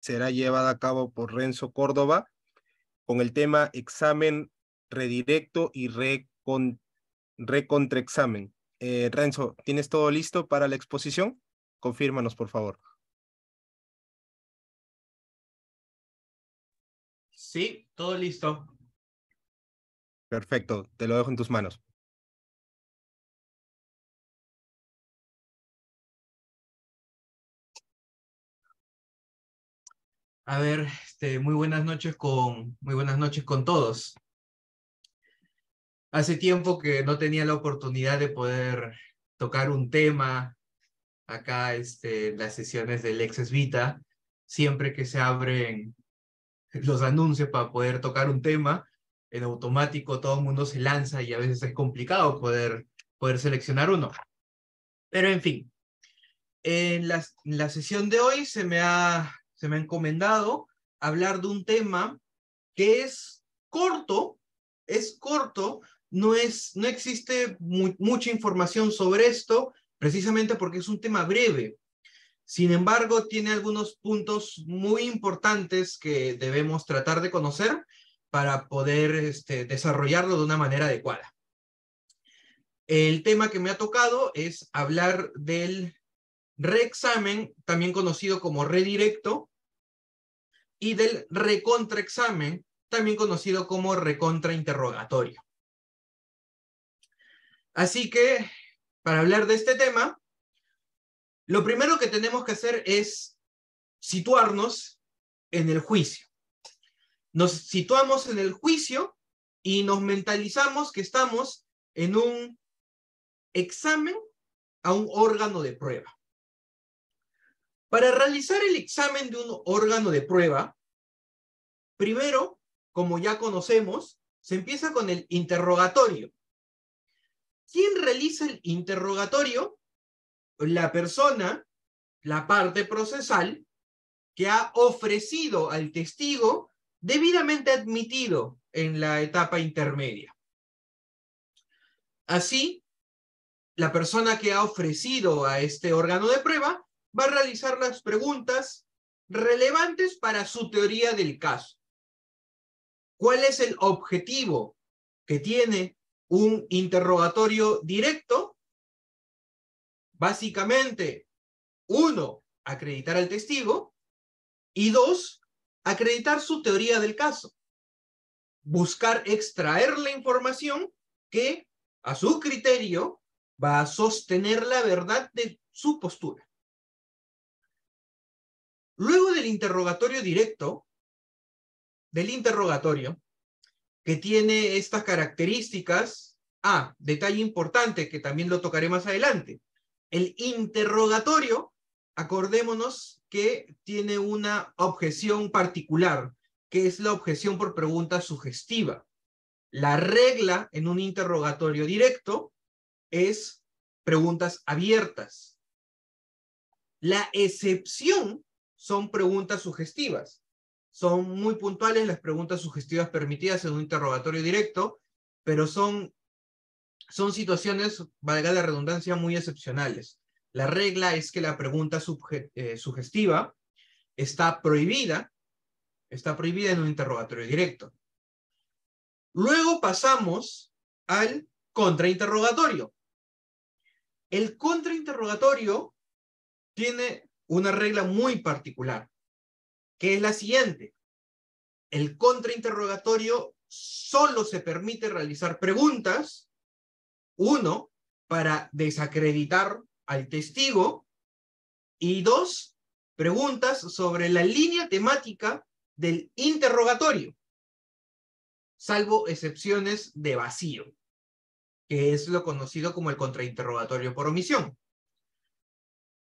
será llevada a cabo por Renzo Córdoba con el tema examen redirecto y recontraexamen. Renzo, ¿tienes todo listo para la exposición? Confírmanos, por favor. Sí, todo listo. Perfecto, te lo dejo en tus manos. A ver, muy buenas noches con todos. Hace tiempo que no tenía la oportunidad de poder tocar un tema acá, en las sesiones del Lexes Vita. Siempre que se abren los anuncios para poder tocar un tema, en automático todo el mundo se lanza y a veces es complicado poder seleccionar uno. Pero en fin, en la sesión de hoy se me ha encomendado hablar de un tema que es corto, no existe mucha información sobre esto, precisamente porque es un tema breve. Sin embargo, tiene algunos puntos muy importantes que debemos tratar de conocer para poder desarrollarlo de una manera adecuada. El tema que me ha tocado es hablar del reexamen, también conocido como redirecto, y del recontraexamen, también conocido como recontrainterrogatorio. Así que, para hablar de este tema, lo primero que tenemos que hacer es situarnos en el juicio. Nos situamos en el juicio y nos mentalizamos que estamos en un examen a un órgano de prueba. Para realizar el examen de un órgano de prueba, primero, como ya conocemos, se empieza con el interrogatorio. ¿Quién realiza el interrogatorio? La persona, la parte procesal, que ha ofrecido al testigo debidamente admitido en la etapa intermedia. Así, la persona que ha ofrecido a este órgano de prueba va a realizar las preguntas relevantes para su teoría del caso. ¿Cuál es el objetivo que tiene un interrogatorio directo? Básicamente, 1, acreditar al testigo, y 2, acreditar su teoría del caso. Buscar extraer la información que, a su criterio, va a sostener la verdad de su postura. Luego del interrogatorio directo, que tiene estas características, detalle importante que también lo tocaré más adelante, el interrogatorio, acordémonos que tiene una objeción particular, que es la objeción por pregunta sugestiva. La regla en un interrogatorio directo es preguntas abiertas. La excepción son preguntas sugestivas. Son muy puntuales las preguntas sugestivas permitidas en un interrogatorio directo, pero son situaciones, valga la redundancia, muy excepcionales. La regla es que la pregunta sugestiva está prohibida en un interrogatorio directo. Luego pasamos al contrainterrogatorio. El contrainterrogatorio tiene una regla muy particular, que es la siguiente. El contrainterrogatorio solo se permite realizar preguntas, 1, para desacreditar al testigo, y 2, preguntas sobre la línea temática del interrogatorio, salvo excepciones de vacío, que es lo conocido como el contrainterrogatorio por omisión.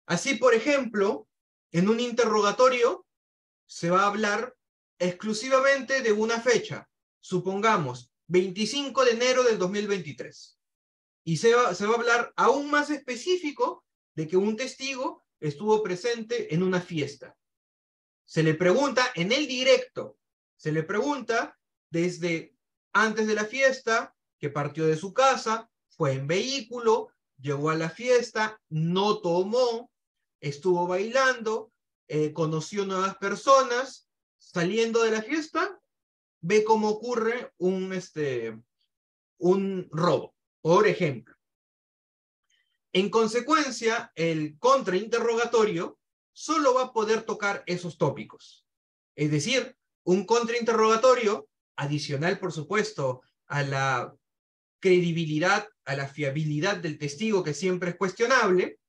Así, por ejemplo, en un interrogatorio se va a hablar exclusivamente de una fecha, supongamos 25 de enero del 2023. Y se va a hablar aún más específico de que un testigo estuvo presente en una fiesta. Se le pregunta en el directo, se le pregunta desde antes de la fiesta, que partió de su casa, fue en vehículo, llegó a la fiesta, no tomó, estuvo bailando, conoció nuevas personas, saliendo de la fiesta, ve cómo ocurre un robo, por ejemplo. En consecuencia, el contrainterrogatorio solo va a poder tocar esos tópicos. Es decir, un contrainterrogatorio, adicional, por supuesto, a la credibilidad, a la fiabilidad del testigo, que siempre es cuestionable,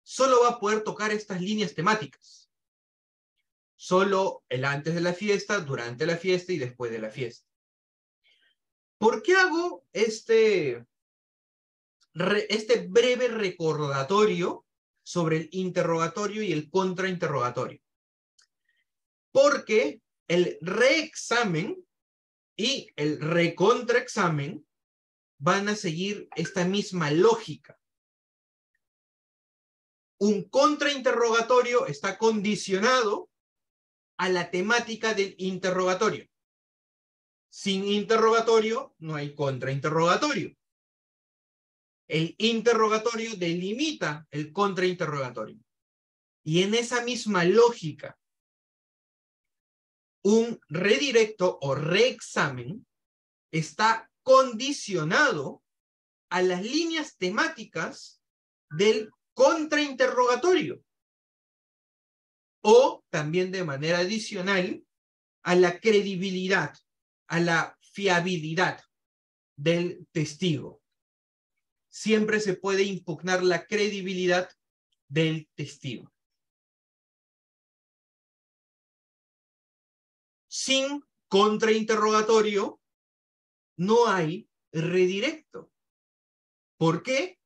solo va a poder tocar estas líneas temáticas. Solo el antes de la fiesta, durante la fiesta y después de la fiesta. ¿Por qué hago este breve recordatorio sobre el interrogatorio y el contrainterrogatorio? Porque el reexamen y el recontraexamen van a seguir esta misma lógica. Un contrainterrogatorio está condicionado a la temática del interrogatorio. Sin interrogatorio no hay contrainterrogatorio. El interrogatorio delimita el contrainterrogatorio. Y en esa misma lógica, un redirecto o reexamen está condicionado a las líneas temáticas del contrainterrogatorio, o también de manera adicional a la credibilidad, a la fiabilidad del testigo. Siempre se puede impugnar la credibilidad del testigo. Sin contrainterrogatorio no hay redirecto. ¿Por qué?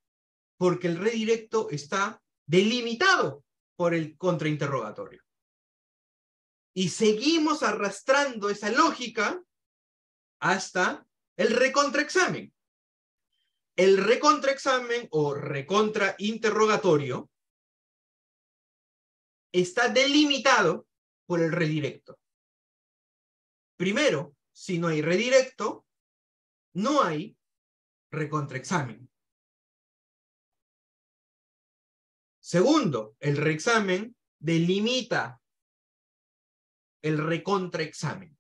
Porque el redirecto está delimitado por el contrainterrogatorio. Y seguimos arrastrando esa lógica hasta el recontraexamen. El recontraexamen o recontrainterrogatorio está delimitado por el redirecto. Primero, si no hay redirecto, no hay recontraexamen. Segundo, el reexamen delimita el recontraexamen.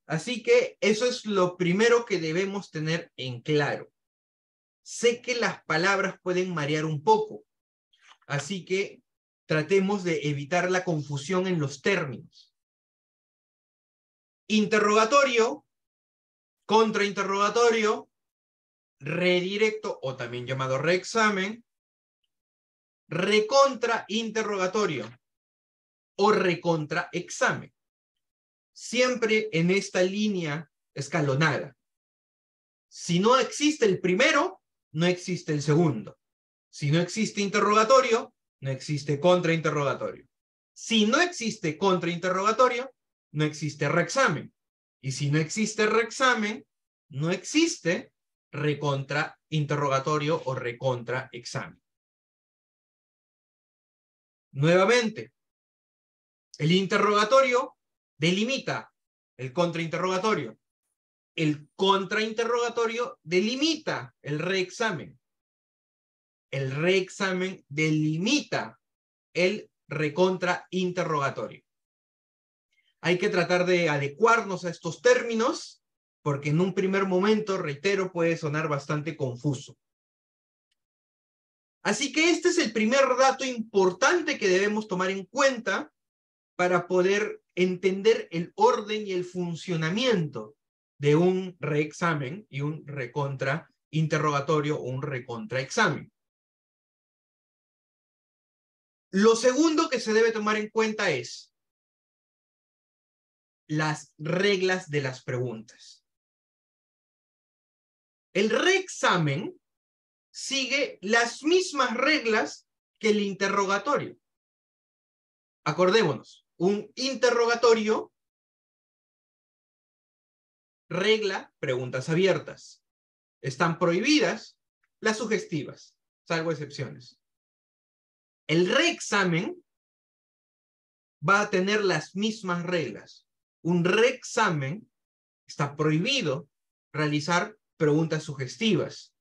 Así que eso es lo primero que debemos tener en claro. Sé que las palabras pueden marear un poco, así que tratemos de evitar la confusión en los términos. Interrogatorio, contrainterrogatorio, redirecto o también llamado reexamen, recontrainterrogatorio o recontraexamen. Siempre en esta línea escalonada. Si no existe el primero, no existe el segundo. Si no existe interrogatorio, no existe contrainterrogatorio. Si no existe contrainterrogatorio, no existe reexamen. Y si no existe reexamen, no existe recontrainterrogatorio o recontraexamen. Nuevamente, el interrogatorio delimita el contrainterrogatorio. El contrainterrogatorio delimita el reexamen. El reexamen delimita el recontrainterrogatorio. Hay que tratar de adecuarnos a estos términos, porque en un primer momento, reitero, puede sonar bastante confuso. Así que este es el primer dato importante que debemos tomar en cuenta para poder entender el orden y el funcionamiento de un reexamen y un recontrainterrogatorio o un recontraexamen. Lo segundo que se debe tomar en cuenta es las reglas de las preguntas. El reexamen sigue las mismas reglas que el interrogatorio. Acordémonos, un interrogatorio regla preguntas abiertas. Están prohibidas las sugestivas, salvo excepciones. El reexamen va a tener las mismas reglas. Un reexamen está prohibido realizar preguntas sugestivas.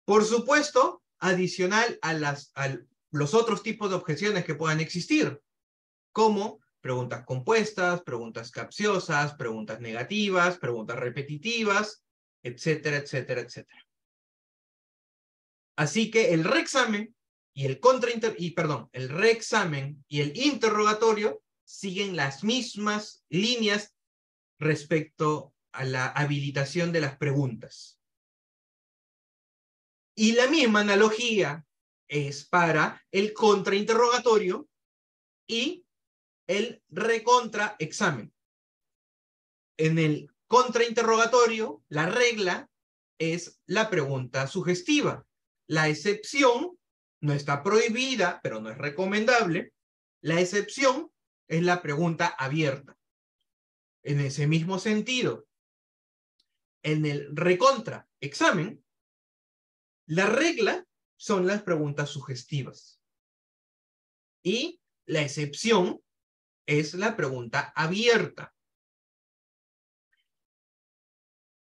Por supuesto, adicional a los otros tipos de objeciones que puedan existir, como preguntas compuestas, preguntas capciosas, preguntas negativas, preguntas repetitivas, etcétera, etcétera, etcétera. Así que el reexamen y el el reexamen y el interrogatorio siguen las mismas líneas respecto a la habilitación de las preguntas. Y la misma analogía es para el contrainterrogatorio y el recontraexamen. En el contrainterrogatorio, la regla es la pregunta sugestiva. La excepción no está prohibida, pero no es recomendable. La excepción es la pregunta abierta. En ese mismo sentido, en el recontraexamen, la regla son las preguntas sugestivas. Y la excepción es la pregunta abierta.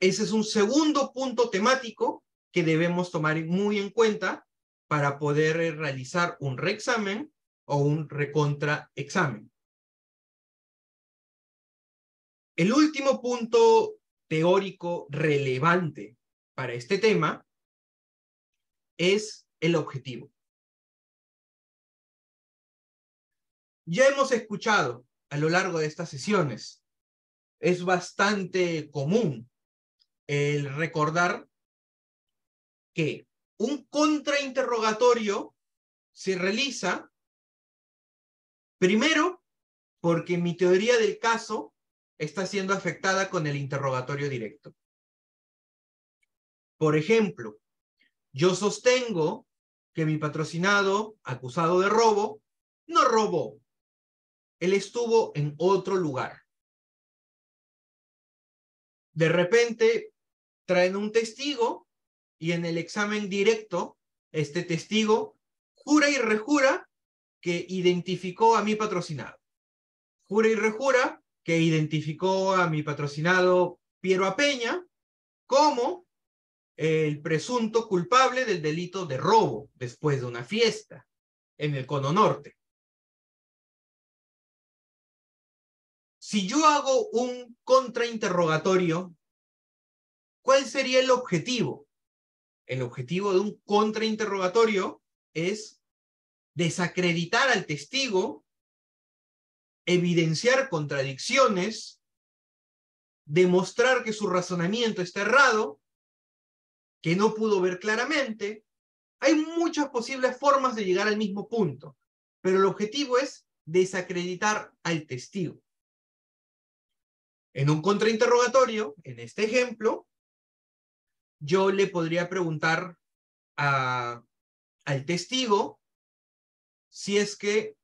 Ese es un segundo punto temático que debemos tomar muy en cuenta para poder realizar un reexamen o un recontraexamen. El último punto teórico relevante para este tema es el objetivo. Ya hemos escuchado a lo largo de estas sesiones, es bastante común el recordar que un contrainterrogatorio se realiza primero porque mi teoría del caso está siendo afectada con el interrogatorio directo. Por ejemplo, yo sostengo que mi patrocinado, acusado de robo, no robó. Él estuvo en otro lugar. De repente traen un testigo y en el examen directo, este testigo jura y rejura que identificó a mi patrocinado. Jura y rejura que identificó a mi patrocinado Piero Apeña como el presunto culpable del delito de robo después de una fiesta en el Cono Norte. Si yo hago un contrainterrogatorio, ¿cuál sería el objetivo? El objetivo de un contrainterrogatorio es desacreditar al testigo, evidenciar contradicciones, demostrar que su razonamiento está errado, que no pudo ver claramente. Hay muchas posibles formas de llegar al mismo punto, pero el objetivo es desacreditar al testigo. En un contrainterrogatorio, en este ejemplo, yo le podría preguntar al testigo si es que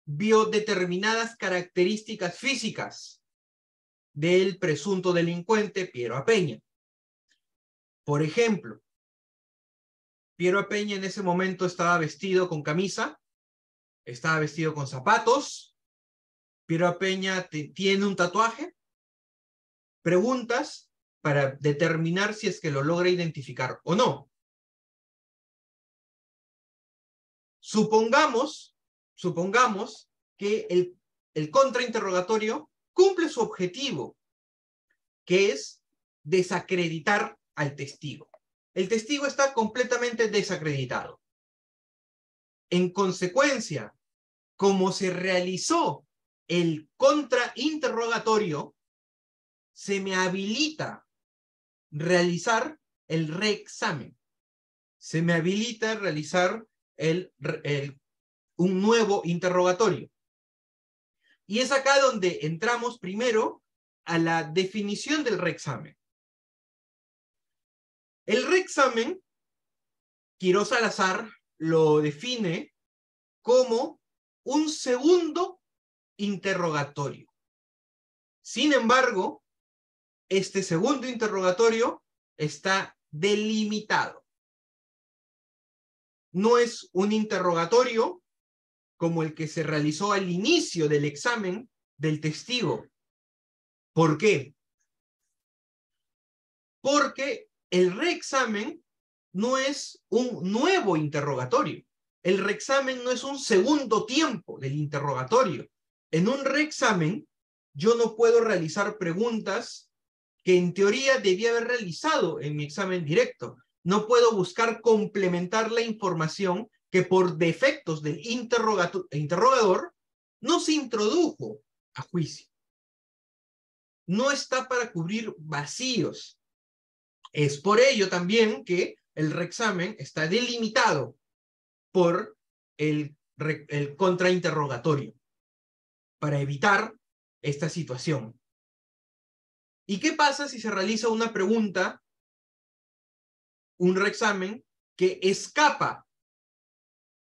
vio determinadas características físicas del presunto delincuente Piero Apeña. Por ejemplo, Piero Apeña en ese momento estaba vestido con camisa, estaba vestido con zapatos. Piero Apeña tiene un tatuaje. Preguntas para determinar si es que lo logra identificar o no. Supongamos que el contrainterrogatorio cumple su objetivo, que es desacreditar al testigo. El testigo está completamente desacreditado. En consecuencia, como se realizó el contrainterrogatorio, se me habilita realizar el reexamen. Se me habilita realizar un nuevo interrogatorio. Y es acá donde entramos primero a la definición del reexamen. El reexamen, Quirós Salazar lo define como un segundo interrogatorio. Sin embargo, este segundo interrogatorio está delimitado. No es un interrogatorio como el que se realizó al inicio del examen del testigo. ¿Por qué? Porque el reexamen no es un nuevo interrogatorio. El reexamen no es un segundo tiempo del interrogatorio. En un reexamen, yo no puedo realizar preguntas que en teoría debía haber realizado en mi examen directo. No puedo buscar complementar la información que por defectos del interrogador no se introdujo a juicio. No está para cubrir vacíos. Es por ello también que el reexamen está delimitado por el contrainterrogatorio, para evitar esta situación. ¿Y qué pasa si se realiza una pregunta, un reexamen, que escapa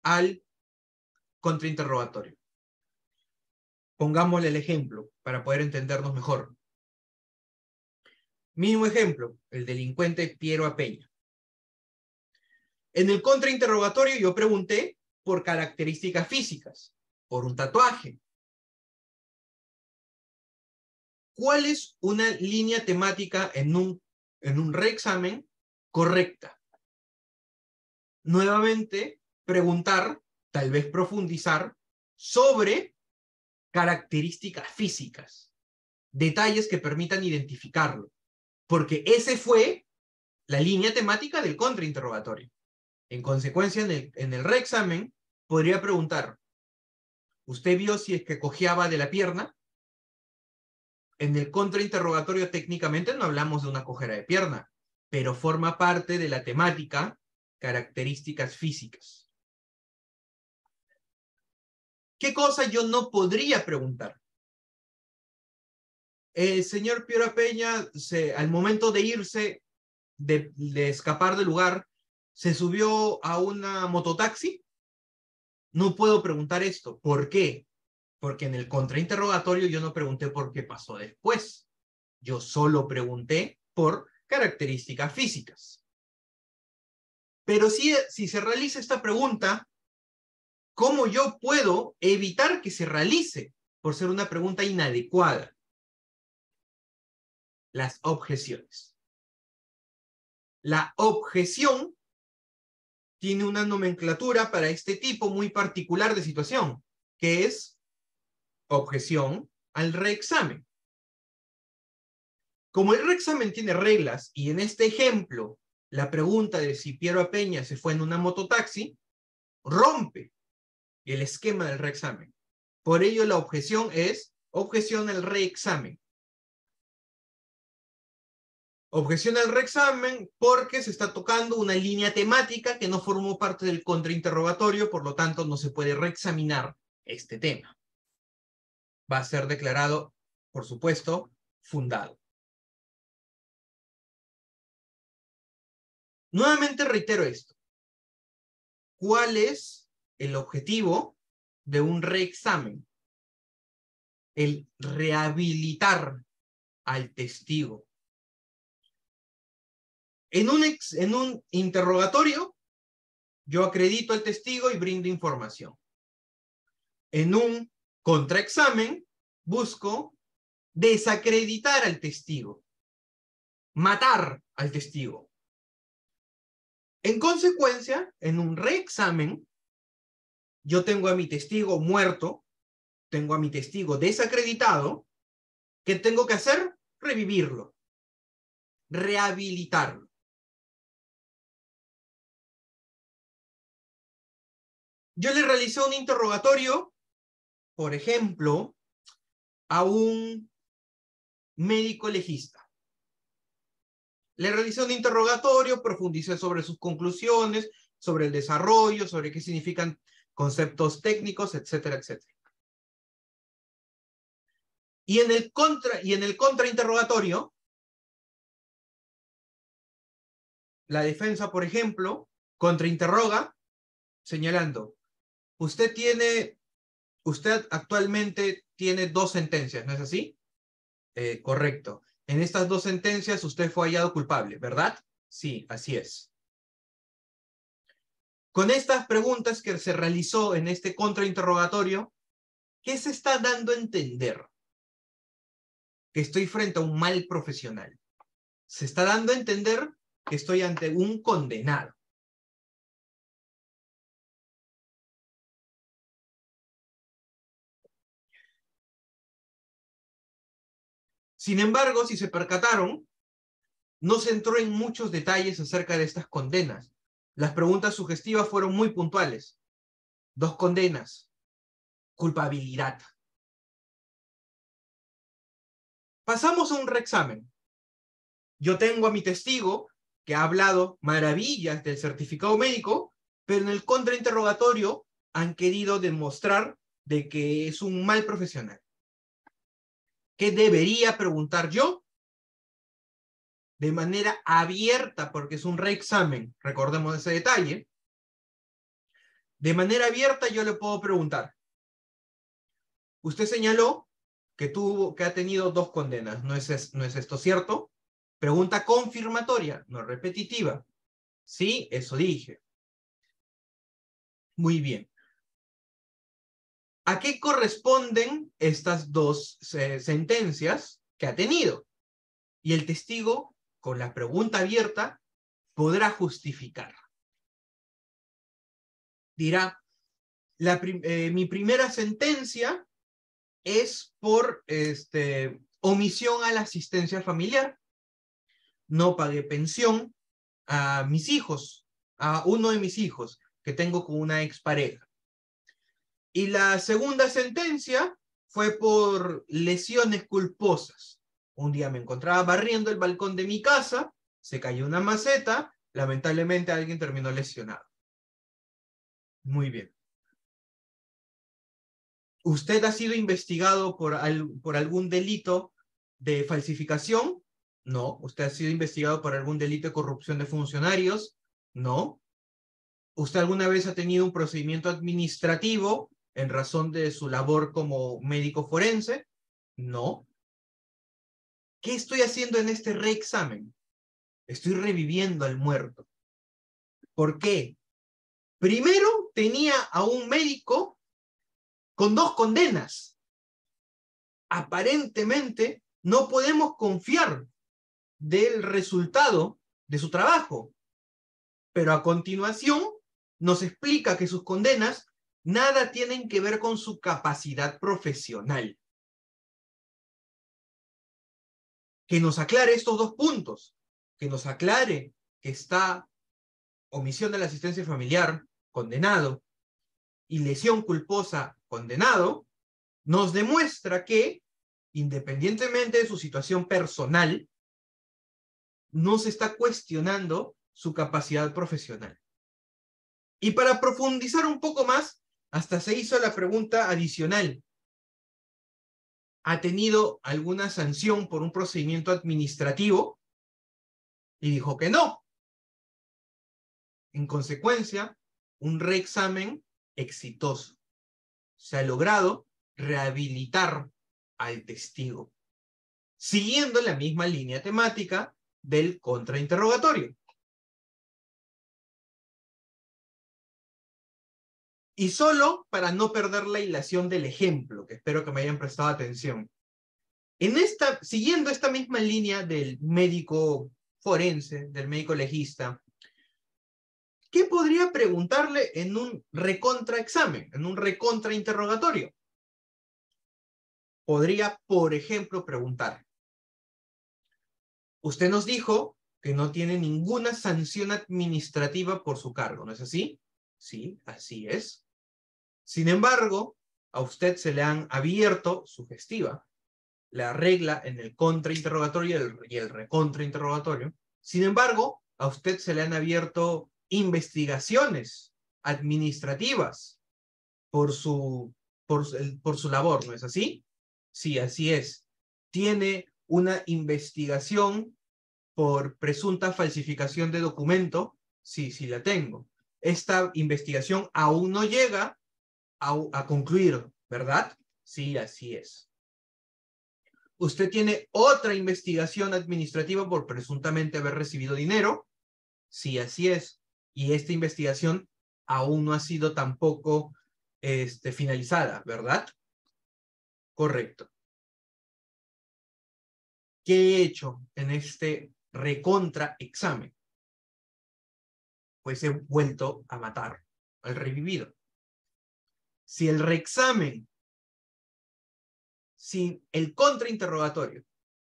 al contrainterrogatorio? Pongámosle el ejemplo para poder entendernos mejor. Mismo ejemplo, el delincuente Piero Apeña. En el contrainterrogatorio yo pregunté por características físicas, por un tatuaje. ¿Cuál es una línea temática en un reexamen correcta? Nuevamente, preguntar, tal vez profundizar, sobre características físicas, detalles que permitan identificarlo, porque ese fue la línea temática del contrainterrogatorio. En consecuencia, en el reexamen, podría preguntar, ¿usted vio si es que cojeaba de la pierna? En el contrainterrogatorio técnicamente no hablamos de una cojera de pierna, pero forma parte de la temática características físicas. ¿Qué cosa yo no podría preguntar? El señor Piero Peña, al momento de irse, de escapar del lugar, se subió a una mototaxi. No puedo preguntar esto. ¿Por qué? Porque en el contrainterrogatorio yo no pregunté por qué pasó después. Yo solo pregunté por características físicas. Pero si se realiza esta pregunta, ¿cómo yo puedo evitar que se realice por ser una pregunta inadecuada? Las objeciones. La objeción tiene una nomenclatura para este tipo muy particular de situación, que es objeción al reexamen. Como el reexamen tiene reglas, y en este ejemplo, la pregunta de si Piero Apeña se fue en una mototaxi, rompe el esquema del reexamen. Por ello, la objeción es objeción al reexamen. Objeción al reexamen porque se está tocando una línea temática que no formó parte del contrainterrogatorio, por lo tanto no se puede reexaminar este tema. Va a ser declarado, por supuesto, fundado. Nuevamente reitero esto. ¿Cuál es el objetivo de un reexamen? El rehabilitar al testigo. En un interrogatorio, yo acredito al testigo y brindo información. En un contraexamen, busco desacreditar al testigo, matar al testigo. En consecuencia, en un reexamen, yo tengo a mi testigo muerto, tengo a mi testigo desacreditado. ¿Qué tengo que hacer? Revivirlo, rehabilitarlo. Yo le realicé un interrogatorio, por ejemplo, a un médico legista. Le realicé un interrogatorio, profundicé sobre sus conclusiones, sobre el desarrollo, sobre qué significan conceptos técnicos, etcétera, etcétera. Y en el contrainterrogatorio, la defensa, por ejemplo, contrainterroga señalando, usted actualmente tiene 2 sentencias, ¿no es así? Correcto. En estas 2 sentencias usted fue hallado culpable, ¿verdad? Sí, así es. Con estas preguntas que se realizó en este contrainterrogatorio, ¿qué se está dando a entender? Que estoy frente a un mal profesional. Se está dando a entender que estoy ante un condenado. Sin embargo, si se percataron, no se entró en muchos detalles acerca de estas condenas. Las preguntas sugestivas fueron muy puntuales. 2 condenas. Culpabilidad. Pasamos a un reexamen. Yo tengo a mi testigo que ha hablado maravillas del certificado médico, pero en el contrainterrogatorio han querido demostrar de que es un mal profesional. ¿Qué debería preguntar yo? De manera abierta, porque es un reexamen, recordemos ese detalle. De manera abierta yo le puedo preguntar. Usted señaló que ha tenido 2 condenas. ¿No es esto cierto? Pregunta confirmatoria, no repetitiva. Sí, eso dije. Muy bien. ¿A qué corresponden estas 2 sentencias que ha tenido? Y el testigo, con la pregunta abierta, podrá justificar. Dirá, mi primera sentencia es por omisión a la asistencia familiar. No pagué pensión a mis hijos, a uno de mis hijos que tengo con una expareja. Y la segunda sentencia fue por lesiones culposas. Un día me encontraba barriendo el balcón de mi casa, se cayó una maceta, lamentablemente alguien terminó lesionado. Muy bien. ¿Usted ha sido investigado por algún delito de falsificación? No. ¿Usted ha sido investigado por algún delito de corrupción de funcionarios? No. ¿Usted alguna vez ha tenido un procedimiento administrativo en razón de su labor como médico forense? No. ¿Qué estoy haciendo en este reexamen? Estoy reviviendo al muerto. ¿Por qué? Primero tenía a un médico con 2 condenas. Aparentemente no podemos confiar del resultado de su trabajo. Pero a continuación nos explica que sus condenas nada tienen que ver con su capacidad profesional. Que nos aclare estos 2 puntos. Que nos aclare que está omisión de la asistencia familiar, condenado, y lesión culposa, condenado, nos demuestra que, independientemente de su situación personal, no se está cuestionando su capacidad profesional. Y para profundizar un poco más, hasta se hizo la pregunta adicional. ¿Ha tenido alguna sanción por un procedimiento administrativo? Y dijo que no. En consecuencia, un reexamen exitoso. Se ha logrado rehabilitar al testigo, siguiendo la misma línea temática del contrainterrogatorio. Y solo para no perder la hilación del ejemplo, que espero que me hayan prestado atención. Siguiendo esta misma línea del médico forense, del médico legista, ¿qué podría preguntarle en un recontraexamen, en un recontrainterrogatorio? Podría, por ejemplo, preguntar, usted nos dijo que no tiene ninguna sanción administrativa por su cargo, ¿no es así? Sí, así es. Sin embargo, a usted se le han abierto sugestiva la regla en el contrainterrogatorio y el recontrainterrogatorio. Sin embargo, a usted se le han abierto investigaciones administrativas por su labor, ¿no es así? Sí, así es. Tiene una investigación por presunta falsificación de documento. Sí, sí la tengo. Esta investigación aún no llega a concluir, ¿verdad? Sí, así es. Usted tiene otra investigación administrativa por presuntamente haber recibido dinero. Sí, así es. Y esta investigación aún no ha sido tampoco finalizada, ¿verdad? Correcto. ¿Qué he hecho en este recontra examen? Pues he vuelto a matar al revivido. Si el reexamen, si el contrainterrogatorio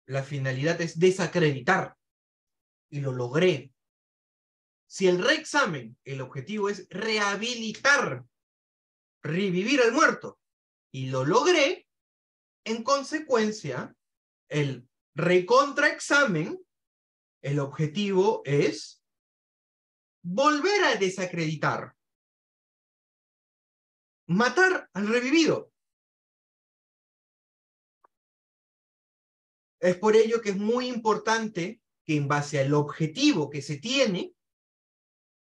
la finalidad es desacreditar, y lo logré. Si el reexamen, el objetivo es rehabilitar, revivir al muerto, y lo logré, en consecuencia, el recontraexamen, el objetivo es volver a desacreditar, matar al revivido. Es por ello que es muy importante que en base al objetivo que se tiene,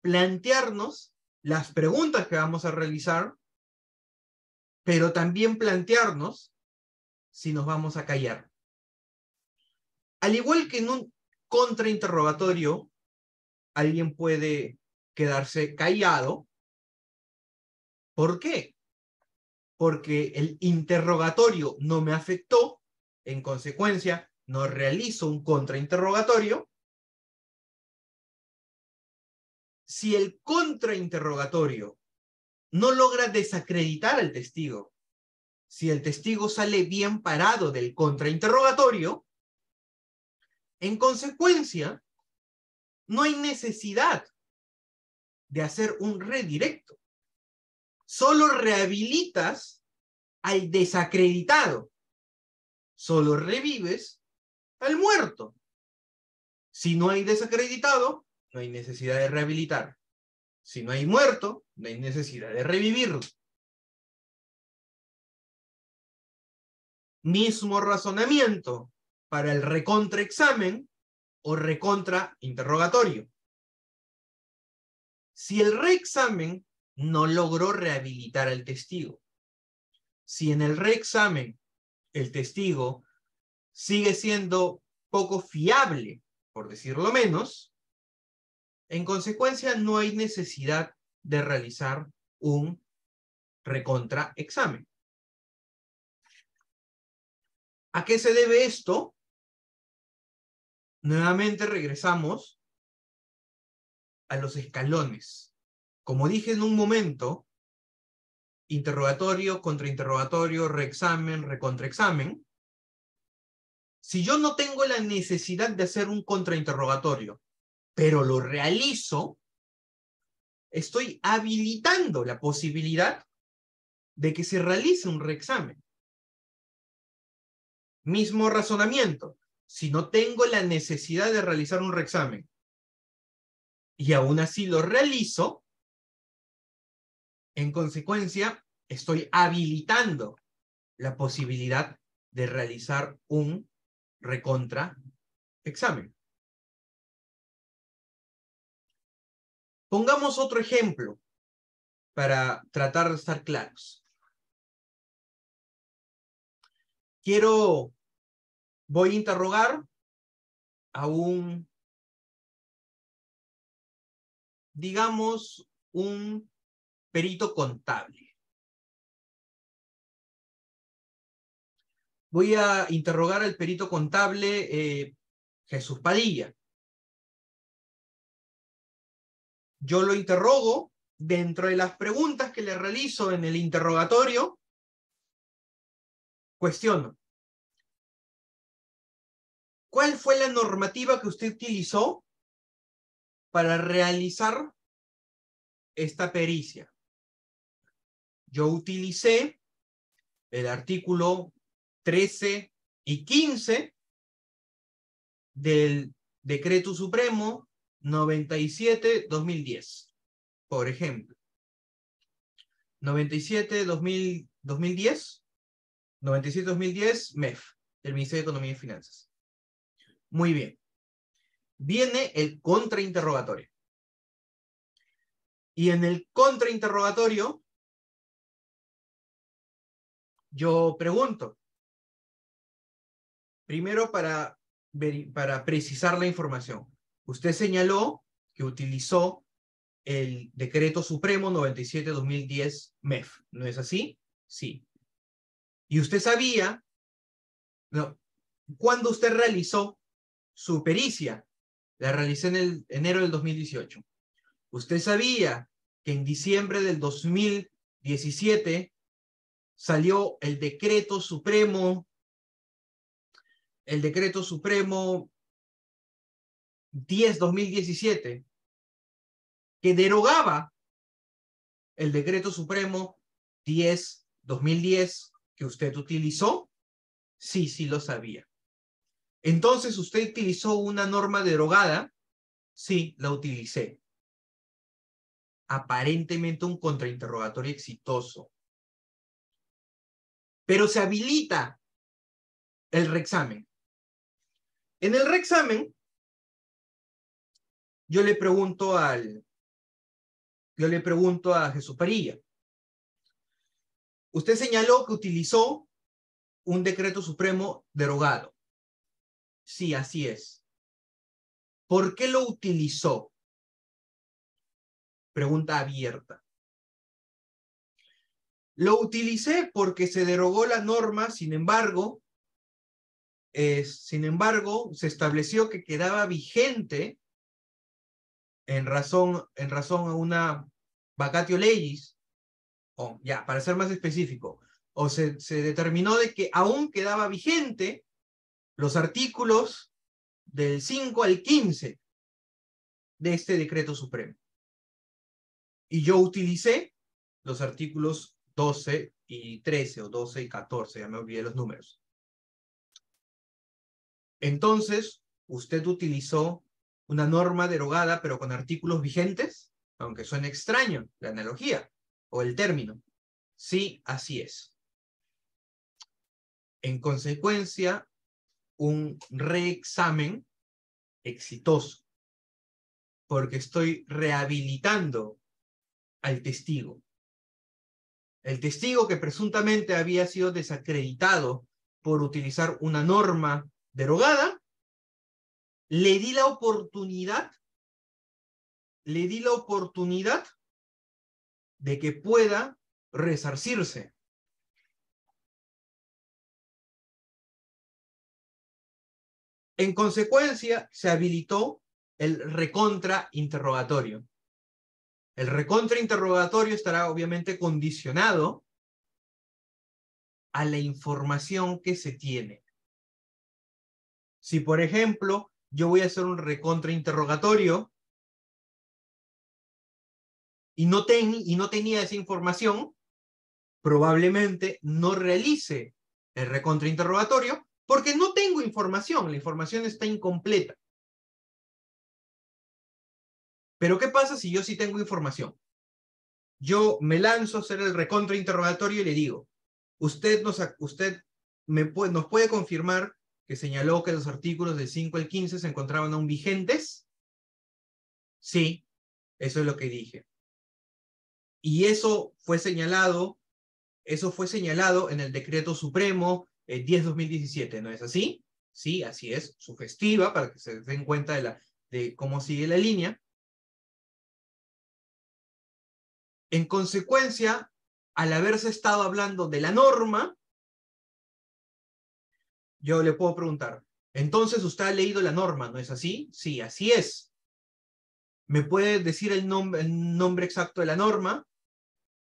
plantearnos las preguntas que vamos a realizar, pero también plantearnos si nos vamos a callar. Al igual que en un contrainterrogatorio, alguien puede quedarse callado. ¿Por qué? Porque el interrogatorio no me afectó, en consecuencia, no realizo un contrainterrogatorio. Si el contrainterrogatorio no logra desacreditar al testigo, si el testigo sale bien parado del contrainterrogatorio, en consecuencia, no hay necesidad de hacer un redirecto. Solo rehabilitas al desacreditado. Solo revives al muerto. Si no hay desacreditado, no hay necesidad de rehabilitar. Si no hay muerto, no hay necesidad de revivirlo. Mismo razonamiento para el recontraexamen o recontrainterrogatorio. Si el reexamen no logró rehabilitar al testigo, si en el reexamen el testigo sigue siendo poco fiable, por decirlo menos, en consecuencia no hay necesidad de realizar un recontraexamen. ¿A qué se debe esto? Nuevamente regresamos a los escalones. Como dije en un momento, interrogatorio, contrainterrogatorio, reexamen, recontraexamen. Si yo no tengo la necesidad de hacer un contrainterrogatorio, pero lo realizo, estoy habilitando la posibilidad de que se realice un reexamen. Mismo razonamiento. Si no tengo la necesidad de realizar un reexamen y aún así lo realizo, en consecuencia, estoy habilitando la posibilidad de realizar un recontraexamen. Pongamos otro ejemplo para tratar de estar claros. Voy a interrogar a digamos, un perito contable. Voy a interrogar al perito contable Jesús Padilla. Yo lo interrogo. Dentro de las preguntas que le realizo en el interrogatorio, cuestiono: ¿cuál fue la normativa que usted utilizó para realizar esta pericia? Yo utilicé el artículo 13 y 15 del Decreto Supremo 97-2010. Por ejemplo, 97-2010, 97-2010, MEF, del Ministerio de Economía y Finanzas. Muy bien. Viene el contrainterrogatorio. Y en el contrainterrogatorio, yo pregunto, primero para precisar la información. Usted señaló que utilizó el Decreto Supremo 97-2010 MEF, ¿no es así? Sí. ¿Y usted sabía, no, cuándo usted realizó su pericia? La realicé en el enero del 2018. ¿Usted sabía que en diciembre del 2017 salió el Decreto Supremo el Decreto Supremo 10/2017, que derogaba el Decreto Supremo 10/2010 que usted utilizó? Sí, sí lo sabía. Entonces, ¿usted utilizó una norma derogada? Sí, la utilicé. Aparentemente un contrainterrogatorio exitoso. Pero se habilita el reexamen. En el reexamen, yo le pregunto a Jesús Parilla. Usted señaló que utilizó un decreto supremo derogado. Sí, así es. ¿Por qué lo utilizó? Pregunta abierta. Lo utilicé porque se derogó la norma, sin embargo, se estableció que quedaba vigente en razón a una vacatio legis, o ya, para ser más específico, o se determinó de que aún quedaba vigente los artículos del 5 al 15 de este decreto supremo. Y yo utilicé los artículos 12 y 13, o 12 y 14, ya me olvidé los números. Entonces, usted utilizó una norma derogada, pero con artículos vigentes, aunque suene extraño la analogía o el término. Sí, así es. En consecuencia, un reexamen exitoso, porque estoy rehabilitando al testigo. El testigo que presuntamente había sido desacreditado por utilizar una norma derogada, le di la oportunidad de que pueda resarcirse. En consecuencia, se habilitó el recontrainterrogatorio. El recontrainterrogatorio estará obviamente condicionado a la información que se tiene. Si, por ejemplo, yo voy a hacer un recontrainterrogatorio y no tenía esa información, probablemente no realice el recontrainterrogatorio porque no tengo información, la información está incompleta. Pero ¿qué pasa si yo sí tengo información? Yo me lanzo a hacer el recontrainterrogatorio y le digo, usted nos puede confirmar que señaló que los artículos del 5 al 15 se encontraban aún vigentes. Sí, eso es lo que dije. Y eso fue señalado en el Decreto Supremo 10/2017, ¿no es así? Sí, así es, sugestiva, para que se den cuenta de cómo sigue la línea. En consecuencia, al haberse estado hablando de la norma, yo le puedo preguntar, entonces usted ha leído la norma, ¿no es así? Sí, así es. ¿Me puede decir el nombre exacto de la norma?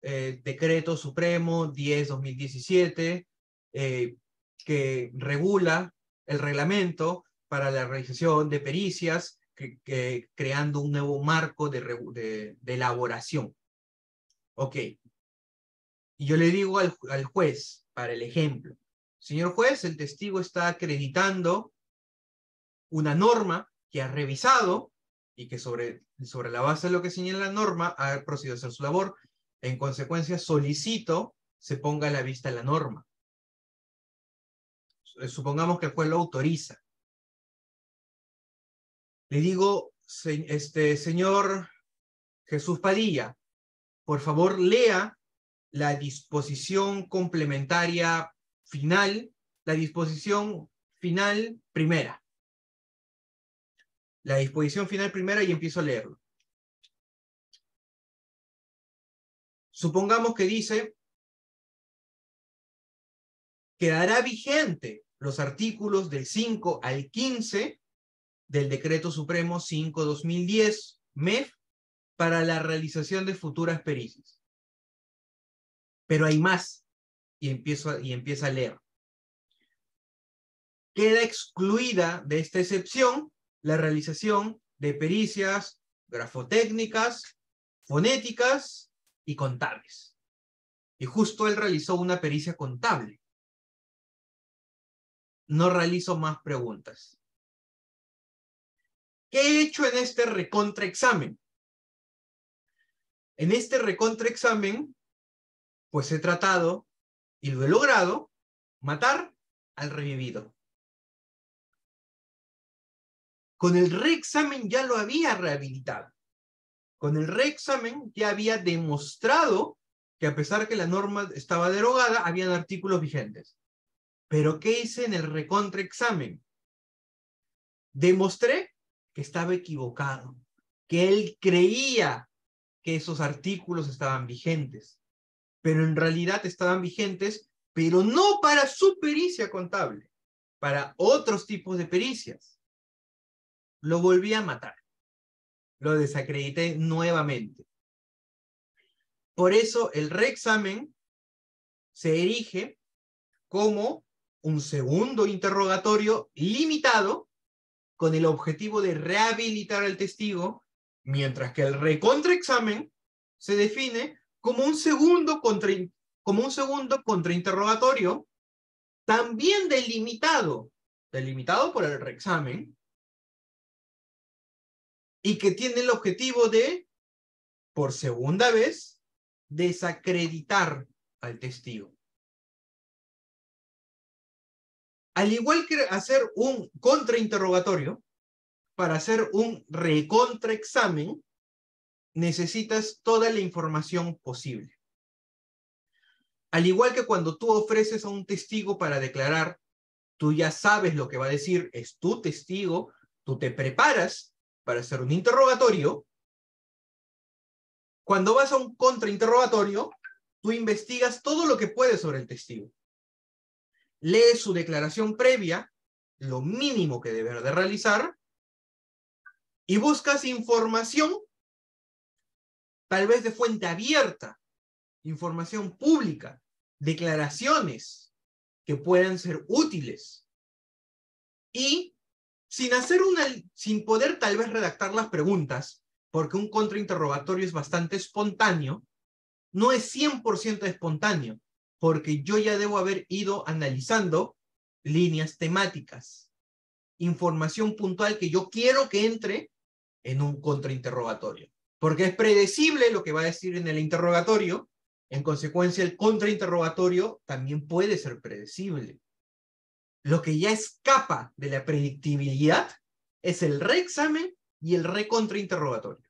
Decreto Supremo 10/2017, que regula el reglamento para la realización de pericias, creando un nuevo marco de elaboración. Ok. Y yo le digo al juez, para el ejemplo, señor juez, el testigo está acreditando una norma que ha revisado y que sobre la base de lo que señala la norma ha procedido a hacer su labor. En consecuencia, solicito se ponga a la vista la norma. Supongamos que el juez lo autoriza. Le digo, señor Jesús Padilla, por favor lea la disposición complementaria final, la disposición final primera. La disposición final primera y empiezo a leerlo. Supongamos que dice, quedará vigente los artículos del 5 al 15 del Decreto Supremo 5/2010, MEF, para la realización de futuras pericias. Pero hay más, y empieza a leer. queda excluida de esta excepción la realización de pericias grafotécnicas, fonéticas y contables. Y justo él realizó una pericia contable. No realizo más preguntas. ¿Qué he hecho en este recontraexamen? En este recontraexamen, pues he tratado, y lo he logrado, matar al revivido. Con el reexamen ya lo había rehabilitado. Con el reexamen ya había demostrado que a pesar que la norma estaba derogada, habían artículos vigentes. ¿Pero qué hice en el recontraexamen? Demostré que estaba equivocado, que él creía que esos artículos estaban vigentes, pero en realidad estaban vigentes, pero no para su pericia contable, para otros tipos de pericias. Lo volví a matar. Lo desacredité nuevamente. Por eso el reexamen se erige como un segundo interrogatorio limitado con el objetivo de rehabilitar al testigo, mientras que el recontraexamen se define como un segundo contrainterrogatorio también delimitado por el reexamen, y que tiene el objetivo de, por segunda vez, desacreditar al testigo. Al igual que hacer un contrainterrogatorio, para hacer un recontraexamen, necesitas toda la información posible. Al igual que cuando tú ofreces a un testigo para declarar, tú ya sabes lo que va a decir, es tu testigo, tú te preparas para hacer un interrogatorio. Cuando vas a un contrainterrogatorio, tú investigas todo lo que puedes sobre el testigo. Lees su declaración previa, lo mínimo que debes de realizar, y buscas información, tal vez de fuente abierta, información pública, declaraciones que puedan ser útiles. Y sin poder tal vez redactar las preguntas, porque un contrainterrogatorio es bastante espontáneo, no es 100% espontáneo, porque yo ya debo haber ido analizando líneas temáticas, información puntual que yo quiero que entre en un contrainterrogatorio, porque es predecible lo que va a decir en el interrogatorio. En consecuencia, el contrainterrogatorio también puede ser predecible. Lo que ya escapa de la predictibilidad es el reexamen y el recontrainterrogatorio.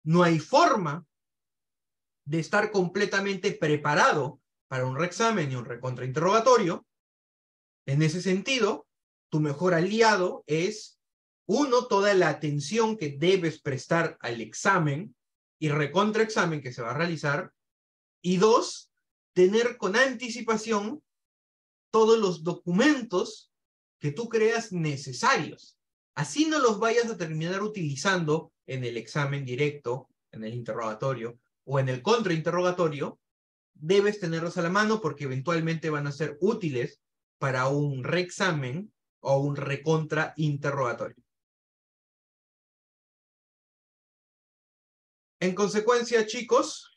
No hay forma de estar completamente preparado para un reexamen y un recontrainterrogatorio. En ese sentido, tu mejor aliado es, uno, toda la atención que debes prestar al examen y recontraexamen que se va a realizar, y dos, tener con anticipación todos los documentos que tú creas necesarios. Así no los vayas a terminar utilizando en el examen directo, en el interrogatorio o en el contrainterrogatorio, debes tenerlos a la mano porque eventualmente van a ser útiles para un reexamen o un recontrainterrogatorio. En consecuencia, chicos,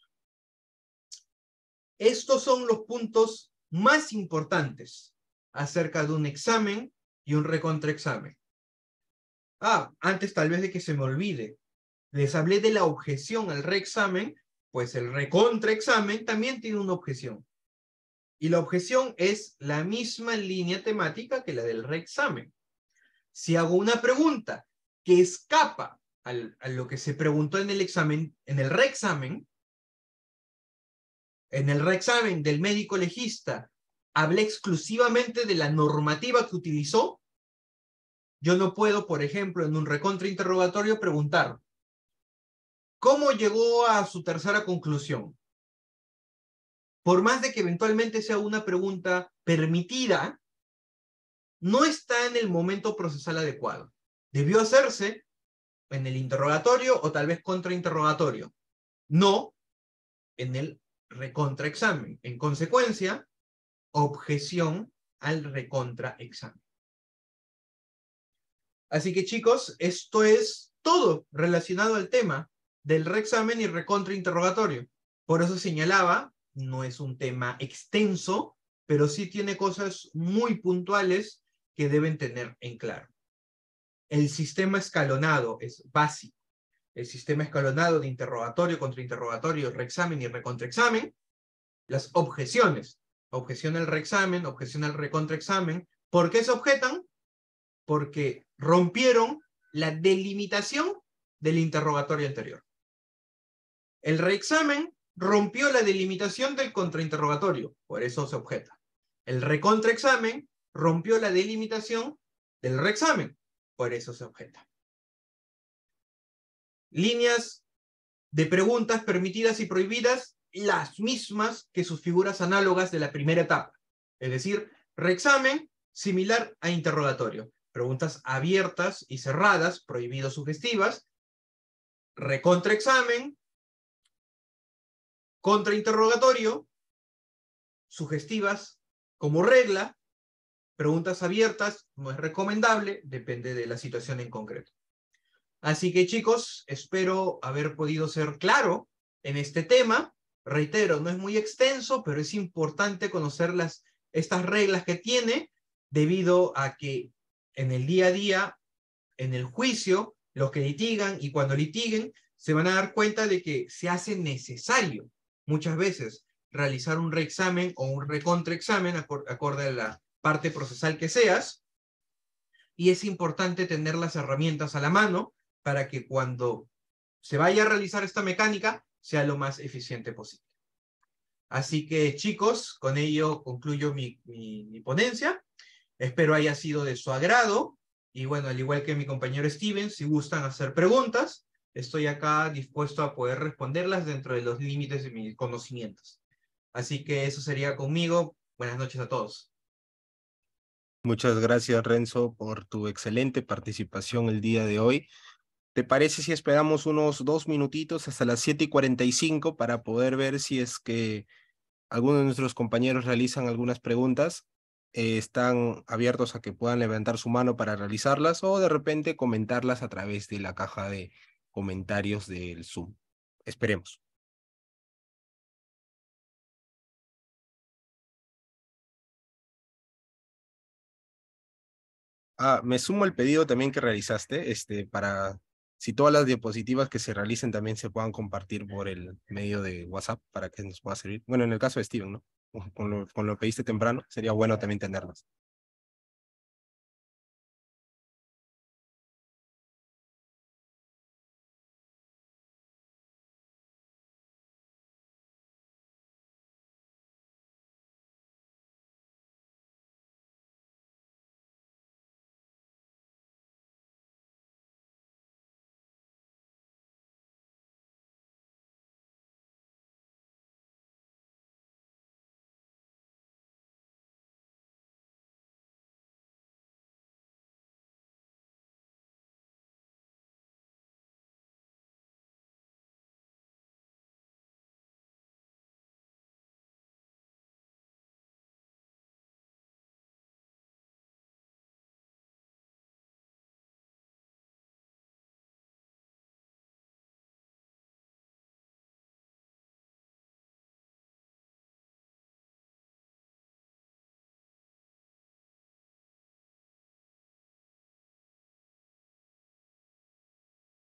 estos son los puntos más importantes acerca de un examen y un recontraexamen. Antes tal vez de que se me olvide, les hablé de la objeción al reexamen, pues el recontraexamen también tiene una objeción. Y la objeción es la misma línea temática que la del reexamen. Si hago una pregunta que escapa a lo que se preguntó en el examen, en el reexamen del médico legista, hablé exclusivamente de la normativa que utilizó, yo no puedo, por ejemplo, en un recontrainterrogatorio preguntar, ¿cómo llegó a su tercera conclusión? Por más de que eventualmente sea una pregunta permitida, no está en el momento procesal adecuado. Debió hacerse en el interrogatorio o tal vez contrainterrogatorio, no en el recontraexamen. En consecuencia, objeción al recontraexamen. Así que chicos, esto es todo relacionado al tema del reexamen y recontrainterrogatorio. Por eso señalaba, no es un tema extenso, pero sí tiene cosas muy puntuales que deben tener en claro. El sistema escalonado es básico. El sistema escalonado de interrogatorio, contrainterrogatorio, reexamen y recontraexamen. Las objeciones. Objeción al reexamen, objeción al recontraexamen. ¿Por qué se objetan? Porque rompieron la delimitación del interrogatorio anterior. El reexamen rompió la delimitación del contrainterrogatorio, por eso se objeta. El recontraexamen rompió la delimitación del reexamen, por eso se objeta. Líneas de preguntas permitidas y prohibidas, las mismas que sus figuras análogas de la primera etapa. Es decir, reexamen similar a interrogatorio. Preguntas abiertas y cerradas, prohibidos sugestivas. Recontraexamen, contrainterrogatorio, sugestivas como regla. Preguntas abiertas no es recomendable, depende de la situación en concreto. Así que chicos, espero haber podido ser claro en este tema. Reitero, no es muy extenso, pero es importante conocer estas reglas que tiene, debido a que en el día a día, en el juicio, los que litigan y cuando litiguen, se van a dar cuenta de que se hace necesario muchas veces realizar un reexamen o un recontraexamen acorde a la parte procesal que seas, y es importante tener las herramientas a la mano para que cuando se vaya a realizar esta mecánica sea lo más eficiente posible. Así que chicos, con ello concluyo mi ponencia. Espero haya sido de su agrado. Y bueno, al igual que mi compañero Steven, si gustan hacer preguntas, estoy acá dispuesto a poder responderlas dentro de los límites de mis conocimientos. Así que eso sería conmigo. Buenas noches a todos. Muchas gracias, Renzo, por tu excelente participación el día de hoy. ¿Te parece si esperamos unos 2 minutitos hasta las 7:45 para poder ver si es que algunos de nuestros compañeros realizan algunas preguntas? Están abiertos a que puedan levantar su mano para realizarlas o de repente comentarlas a través de la caja de comentarios del Zoom. Esperemos. Me sumo al pedido también que realizaste, para si todas las diapositivas que se realicen también se puedan compartir por el medio de WhatsApp para que nos pueda servir. Bueno, en el caso de Steven, ¿no? Con lo que pediste temprano, sería bueno también tenerlas.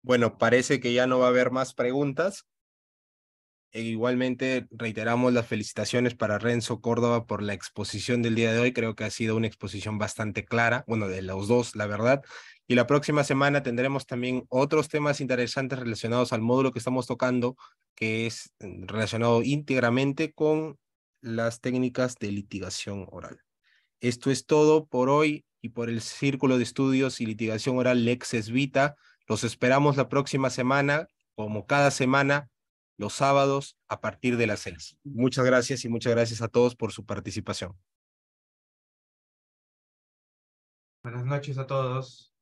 Bueno, parece que ya no va a haber más preguntas. Igualmente reiteramos las felicitaciones para Renzo Córdoba por la exposición del día de hoy. Creo que ha sido una exposición bastante clara, bueno, de los dos, la verdad. Y la próxima semana tendremos también otros temas interesantes relacionados al módulo que estamos tocando, que es relacionado íntegramente con las técnicas de litigación oral. Esto es todo por hoy y por el Círculo de Estudios y Litigación Oral Lexes Vita. Los esperamos la próxima semana, como cada semana, los sábados a partir de las 6. Muchas gracias y muchas gracias a todos por su participación. Buenas noches a todos.